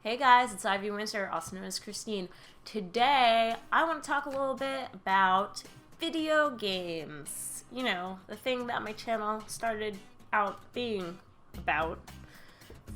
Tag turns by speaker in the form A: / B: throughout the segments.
A: Hey guys, it's Ivy Winter, also known as Christine. Today, I want to talk a little bit about video games. You know, the thing that my channel started out being about.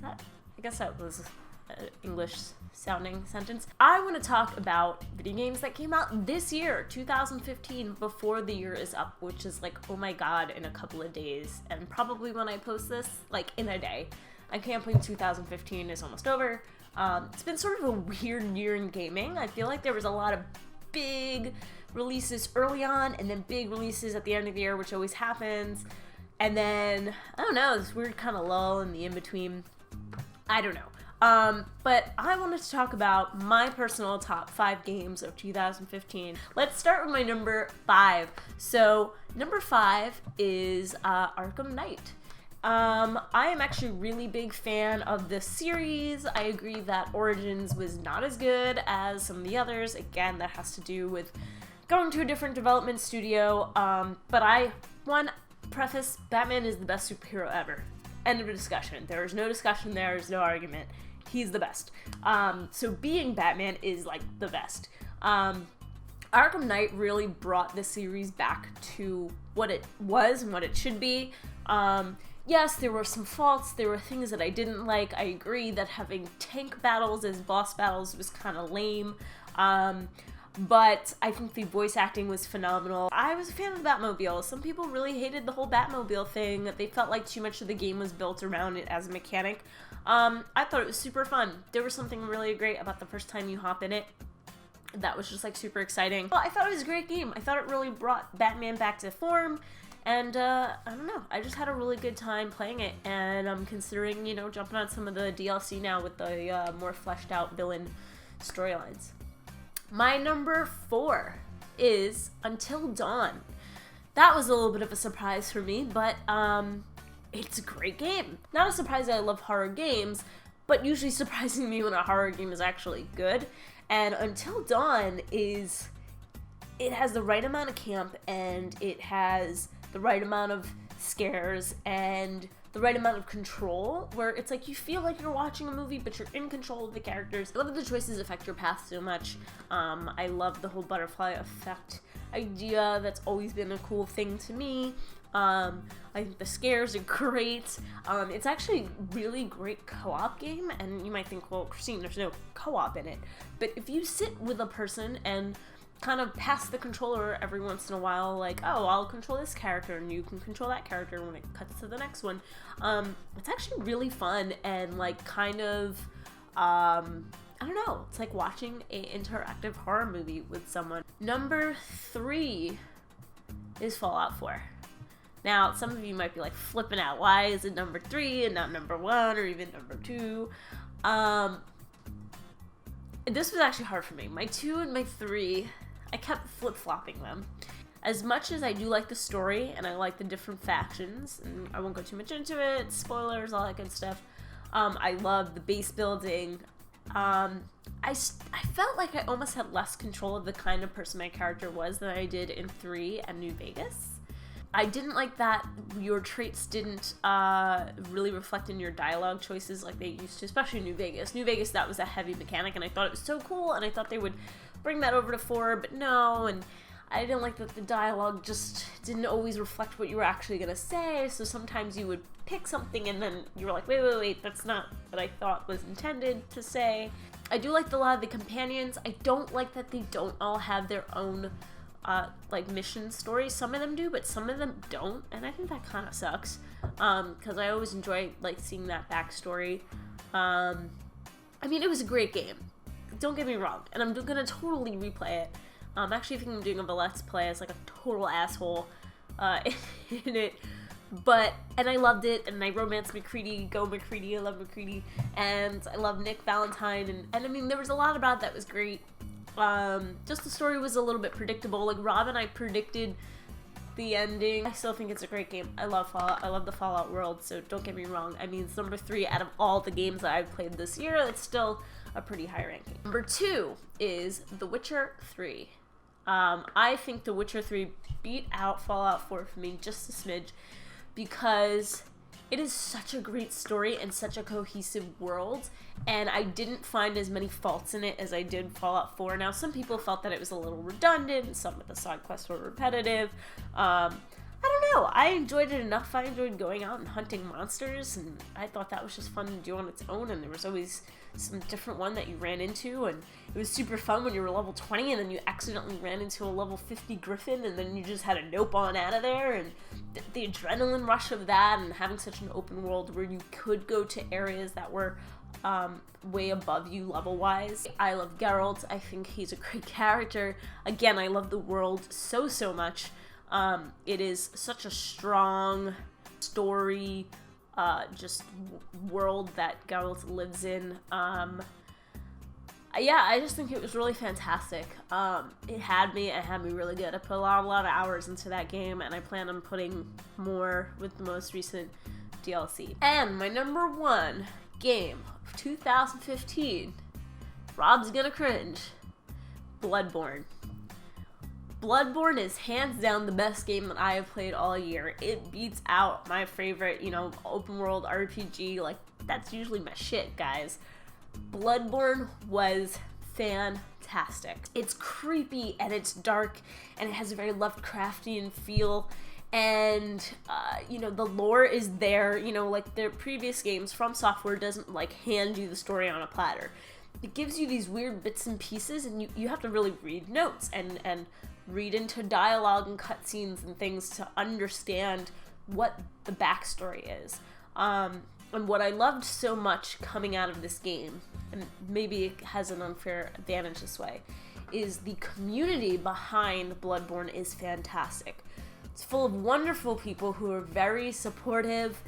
A: I guess that was an English sounding sentence. I want to talk about video games that came out this year, 2015, before the year is up, which is like, oh my god, in a couple of days. And probably when I post this, like in a day. I can't believe 2015 is almost over. It's been sort of a weird year in gaming. I feel like there was a lot of big releases early on and then big releases at the end of the year, which always happens. And then, I don't know, this weird kind of lull in the in-between. I don't know. But I wanted to talk about my personal top 5 games of 2015. Let's start with my number 5. So, number 5 is Arkham Knight. I am actually a really big fan of this series. I agree that Origins was not as good as some of the others. Again, that has to do with going to a different development studio. But I want to preface, Batman is the best superhero ever. End of discussion. There is no discussion, there is no argument. He's the best. So being Batman is like the best. Arkham Knight really brought the series back to what it was and what it should be. Yes, there were some faults, there were things that I didn't like. I agree that having tank battles as boss battles was kind of lame, but I think the voice acting was phenomenal. I was a fan of the Batmobile. Some people really hated the whole Batmobile thing. They felt like too much of the game was built around it as a mechanic. I thought it was super fun. There was something really great about the first time you hop in it. That was just like super exciting. Well, I thought it was a great game. I thought it really brought Batman back to form. And, I don't know, I just had a really good time playing it, and I'm considering, you know, jumping on some of the DLC now with the more fleshed out villain storylines. My number 4 is Until Dawn. That was a little bit of a surprise for me, but, it's a great game. Not a surprise that I love horror games, but usually surprising me when a horror game is actually good. And Until Dawn it has the right amount of camp, and it has the right amount of scares and the right amount of control, where it's like you feel like you're watching a movie but you're in control of the characters. I love that the choices affect your path so much. I love the whole butterfly effect idea. That's always been a cool thing to me. I think the scares are great. It's actually a really great co-op game, and you might think, well, Christine, there's no co-op in it. But if you sit with a person and kind of pass the controller every once in a while, like, oh, I'll control this character and you can control that character when it cuts to the next one. It's actually really fun and like kind of, I don't know, it's like watching an interactive horror movie with someone. Number 3 is Fallout 4. Now, some of you might be like flipping out. Why is it number 3 and not number 1 or even number 2? This was actually hard for me. My 2 and my 3, I kept flip-flopping them. As much as I do like the story and I like the different factions, and I won't go too much into it, spoilers, all that good stuff, I love the base building. I felt like I almost had less control of the kind of person my character was than I did in 3 and New Vegas. I didn't like that your traits didn't really reflect in your dialogue choices like they used to, especially New Vegas. New Vegas, that was a heavy mechanic, and I thought it was so cool, and I thought they would bring that over to 4, but no, and I didn't like that the dialogue just didn't always reflect what you were actually going to say, so sometimes you would pick something, and then you were like, wait, that's not what I thought was intended to say. I do like a lot of the companions. I don't like that they don't all have their own like mission stories. Some of them do, but some of them don't, and I think that kind of sucks, because I always enjoy like seeing that backstory. I mean, it was a great game, don't get me wrong, and I'm gonna totally replay it. Actually, I think I'm doing a let's play as like a total asshole in it, and I loved it, and I romanced MacCready. Go MacCready, I love MacCready, and I love Nick Valentine, and I mean, there was a lot about that was great. Just the story was a little bit predictable. Like, Rob and I predicted the ending. I still think it's a great game. I love Fallout. I love the Fallout world, so don't get me wrong. I mean, it's number 3 out of all the games that I've played this year. It's still a pretty high ranking. Number 2 is The Witcher 3. I think The Witcher 3 beat out Fallout 4 for me just a smidge, because It is such a great story and such a cohesive world, and I didn't find as many faults in it as I did Fallout 4. Now, some people felt that it was a little redundant, some of the side quests were repetitive. I don't know, I enjoyed it enough. I enjoyed going out and hunting monsters, and I thought that was just fun to do on its own, and there was always some different one that you ran into, and it was super fun when you were level 20 and then you accidentally ran into a level 50 griffin and then you just had to nope on out of there, and the adrenaline rush of that, and having such an open world where you could go to areas that were way above you level-wise. I love Geralt. I think he's a great character. Again, I love the world so much. It is such a strong story, just world that Geralt lives in. Yeah, I just think it was really fantastic. It had me really good. I put a lot of hours into that game, and I plan on putting more with the most recent DLC. And my number one game of 2015, Rob's gonna cringe, Bloodborne. Bloodborne is hands down the best game that I have played all year. It beats out my favorite, open world RPG. Like, that's usually my shit, guys. Bloodborne was fantastic. It's creepy and it's dark and it has a very Lovecraftian feel, and the lore is there. Like their previous games, From Software doesn't like hand you the story on a platter. It gives you these weird bits and pieces, and you have to really read notes and read into dialogue and cutscenes and things to understand what the backstory is. And what I loved so much coming out of this game, and maybe it has an unfair advantage this way, is the community behind Bloodborne is fantastic. It's full of wonderful people who are very supportive.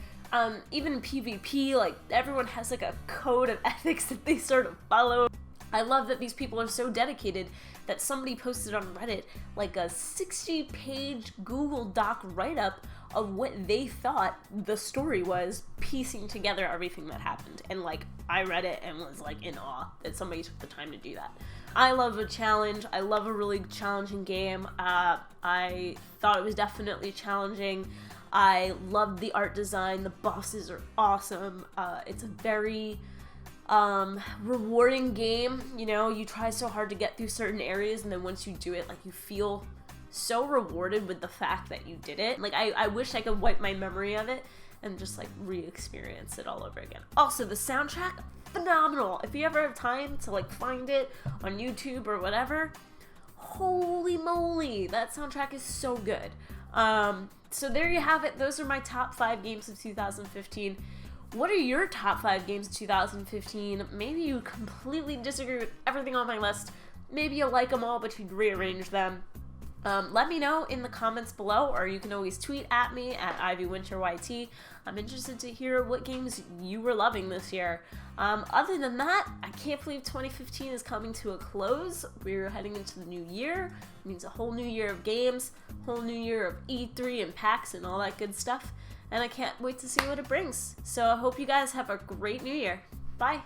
A: Even in PvP, like, everyone has like a code of ethics that they sort of follow. I love that these people are so dedicated that somebody posted on Reddit like a 60-page Google Doc write-up of what they thought the story was, piecing together everything that happened. And like, I read it and was like in awe that somebody took the time to do that. I love a challenge. I love a really challenging game. I thought it was definitely challenging. I loved the art design. The bosses are awesome. It's a very rewarding game. You try so hard to get through certain areas, and then once you do it, like, you feel so rewarded with the fact that you did it. Like, I wish I could wipe my memory of it and just like re-experience it all over again. Also, the soundtrack, phenomenal. If you ever have time to like find it on YouTube or whatever, holy moly, that soundtrack is so good. So there you have it. Those are my top 5 games of 2015. What are your top 5 games of 2015? Maybe you completely disagree with everything on my list. Maybe you like them all, but you'd rearrange them. Let me know in the comments below, or you can always tweet at me at IvyWinterYT. I'm interested to hear what games you were loving this year. Other than that, I can't believe 2015 is coming to a close. We're heading into the new year. It means a whole new year of games, whole new year of E3 and PAX and all that good stuff. And I can't wait to see what it brings. So I hope you guys have a great new year. Bye!